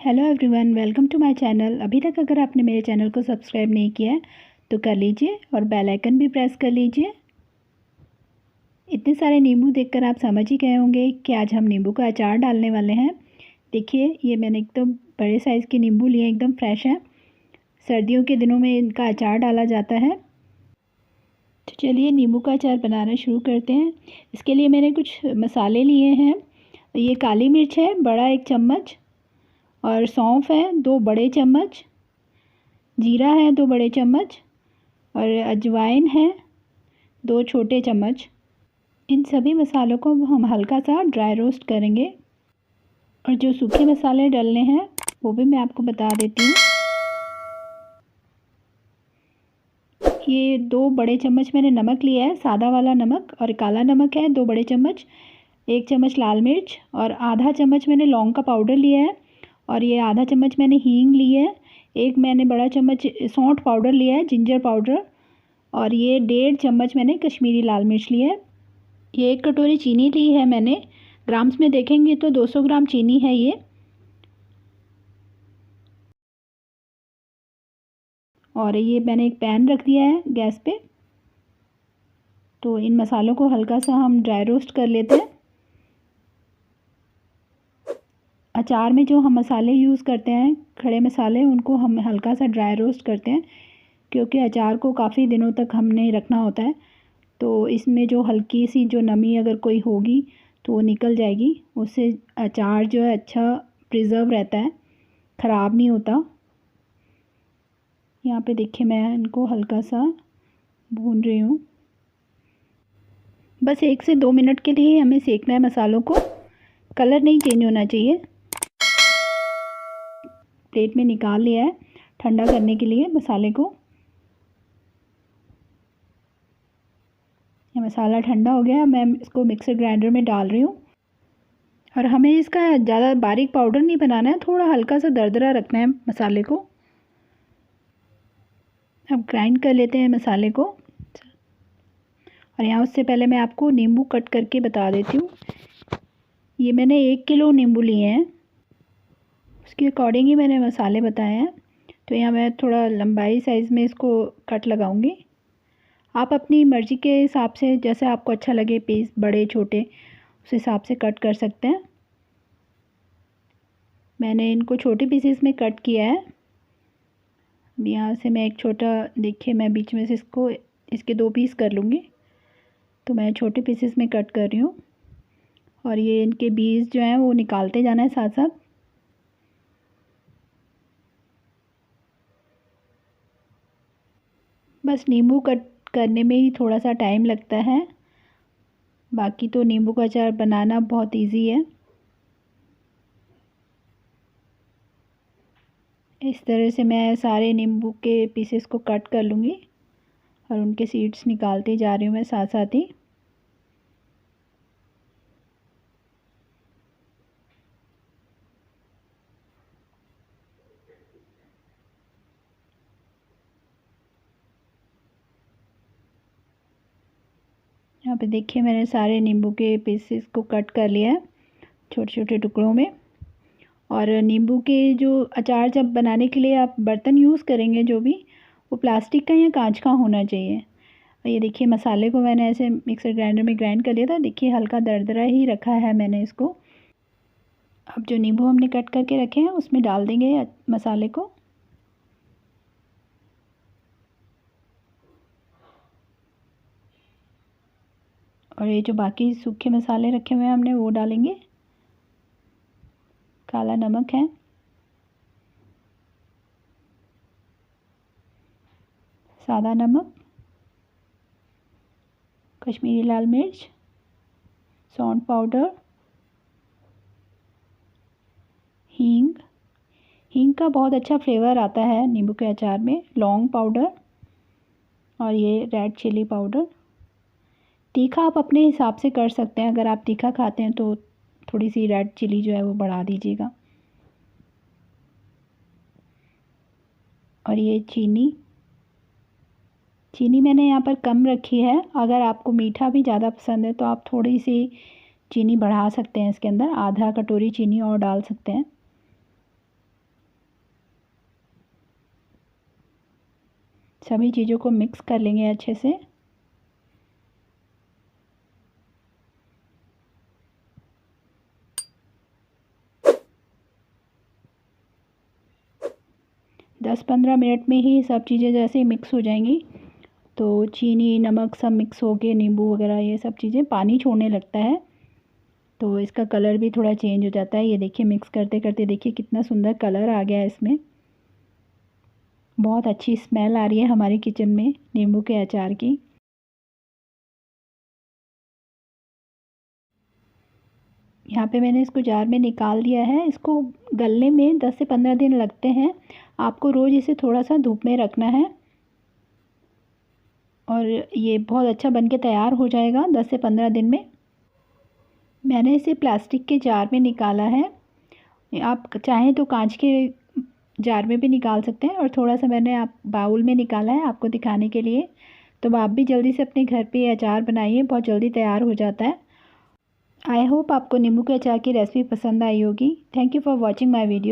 Hello everyone, welcome to my channel. अभी तक अगर आपने मेरे चैनल को सब्सक्राइब नहीं किया है तो कर लीजिए और बेल आइकन भी प्रेस कर लीजिए। इतने सारे नींबू देखकर आप समझ ही गए होंगे कि आज हम नींबू का अचार डालने वाले हैं। देखिए, ये मैंने एकदम बड़े साइज़ के नींबू लिए, एकदम फ्रेश हैं। सर्दियों के दिनों में इनका अचार डाला जाता है। तो चलिए नींबू का अचार बनाना शुरू करते हैं। इसके लिए मैंने कुछ मसाले लिए हैं। ये काली मिर्च है बड़ा 1 चम्मच, और सौंफ है 2 बड़े चम्मच, जीरा है 2 बड़े चम्मच, और अजवाइन है 2 छोटे चम्मच। इन सभी मसालों को हम हल्का सा ड्राई रोस्ट करेंगे। और जो सूखे मसाले डालने हैं वो भी मैं आपको बता देती हूँ। ये 2 बड़े चम्मच मैंने नमक लिया है, सादा वाला नमक, और काला नमक है 2 बड़े चम्मच, 1 चम्मच लाल मिर्च, और आधा चम्मच मैंने लौंग का पाउडर लिया है, और ये आधा चम्मच मैंने हींग ली है, 1 मैंने बड़ा चम्मच सौंठ पाउडर लिया है, जिंजर पाउडर, और ये 1.5 चम्मच मैंने कश्मीरी लाल मिर्च ली है। ये 1 कटोरी चीनी ली है मैंने। ग्राम्स में देखेंगे तो 200 ग्राम चीनी है ये। और ये मैंने एक पैन रख दिया है गैस पे। तो इन मसालों को हल्का सा हम ड्राई रोस्ट कर लेते हैं। अचार में जो हम मसाले यूज़ करते हैं, खड़े मसाले, उनको हम हल्का सा ड्राई रोस्ट करते हैं, क्योंकि अचार को काफ़ी दिनों तक हमने रखना होता है। तो इसमें जो हल्की सी जो नमी अगर कोई होगी तो वो निकल जाएगी। उससे अचार जो है अच्छा प्रिज़र्व रहता है, ख़राब नहीं होता। यहाँ पे देखिए मैं इनको हल्का सा भून रही हूँ। बस 1 से 2 मिनट के लिए हमें सेकना है मसालों को। कलर नहीं चेंज होना चाहिए। प्लेट में निकाल लिया है ठंडा करने के लिए मसाले को। ये मसाला ठंडा हो गया, मैं इसको मिक्सर ग्राइंडर में डाल रही हूँ। और हमें इसका ज़्यादा बारीक पाउडर नहीं बनाना है, थोड़ा हल्का सा दरदरा रखना है मसाले को। अब ग्राइंड कर लेते हैं मसाले को। और यहाँ उससे पहले मैं आपको नींबू कट करके बता देती हूँ। ये मैंने 1 किलो नींबू लिए हैं, उसके अकॉर्डिंग ही मैंने मसाले बताए हैं। तो यहाँ मैं थोड़ा लंबाई साइज़ में इसको कट लगाऊंगी। आप अपनी मर्ज़ी के हिसाब से, जैसे आपको अच्छा लगे, पीस बड़े छोटे, उस हिसाब से कट कर सकते हैं। मैंने इनको छोटे पीसेस में कट किया है। अब यहाँ से मैं एक छोटा, देखिए मैं बीच में से इसके 2 पीस कर लूँगी। तो मैं छोटे पीसेस में कट कर रही हूँ। और ये इनके बीज जो हैं वो निकालते जाना है साथ साथ। बस नींबू कट करने में ही थोड़ा सा टाइम लगता है, बाकी तो नींबू का अचार बनाना बहुत इजी है। इस तरह से मैं सारे नींबू के पीसेस को कट कर लूँगी और उनके सीड्स निकालते जा रही हूँ मैं साथ साथ ही। यहाँ पे देखिए मैंने सारे नींबू के पीसेस को कट कर लिया है छोटे छोटे टुकड़ों में। और नींबू के जो अचार जब बनाने के लिए आप बर्तन यूज़ करेंगे, जो भी, वो प्लास्टिक का या कांच का होना चाहिए। और ये देखिए मसाले को मैंने ऐसे मिक्सर ग्राइंडर में ग्राइंड कर लिया था। देखिए हल्का दरदरा ही रखा है मैंने इसको। अब जो नींबू हमने कट करके रखे हैं उसमें डाल देंगे मसाले को। और ये जो बाकी सूखे मसाले रखे हुए हैं हमने, वो डालेंगे। काला नमक है, सादा नमक, कश्मीरी लाल मिर्च, सौंठ पाउडर, हींग। हींग का बहुत अच्छा फ्लेवर आता है नींबू के अचार में। लौंग पाउडर, और ये रेड चिली पाउडर। तीखा आप अपने हिसाब से कर सकते हैं। अगर आप तीखा खाते हैं तो थोड़ी सी रेड चिली जो है वो बढ़ा दीजिएगा। और ये चीनी मैंने यहाँ पर कम रखी है। अगर आपको मीठा भी ज़्यादा पसंद है तो आप थोड़ी सी चीनी बढ़ा सकते हैं। इसके अंदर आधा कटोरी चीनी और डाल सकते हैं। सभी चीज़ों को मिक्स कर लेंगे अच्छे से। दस 15 मिनट में ही सब चीज़ें जैसे मिक्स हो जाएंगी तो चीनी नमक सब मिक्स हो के नींबू वगैरह ये सब चीज़ें पानी छोड़ने लगता है तो इसका कलर भी थोड़ा चेंज हो जाता है। ये देखिए मिक्स करते करते देखिए कितना सुंदर कलर आ गया है इसमें। बहुत अच्छी स्मेल आ रही है हमारी किचन में नींबू के अचार की। यहाँ पे मैंने इसको जार में निकाल दिया है। इसको गलने में 10 से 15 दिन लगते हैं। आपको रोज़ इसे थोड़ा सा धूप में रखना है और ये बहुत अच्छा बन के तैयार हो जाएगा 10 से 15 दिन में। मैंने इसे प्लास्टिक के जार में निकाला है। आप चाहें तो कांच के जार में भी निकाल सकते हैं और थोड़ा सा मैंने आप बाउल में निकाला है आपको दिखाने के लिए। तो आप भी जल्दी से अपने घर पे अचार बनाइए, बहुत जल्दी तैयार हो जाता है। आई होप आपको नींबू के अचार की रेसिपी पसंद आई होगी। Thank you for watching my video.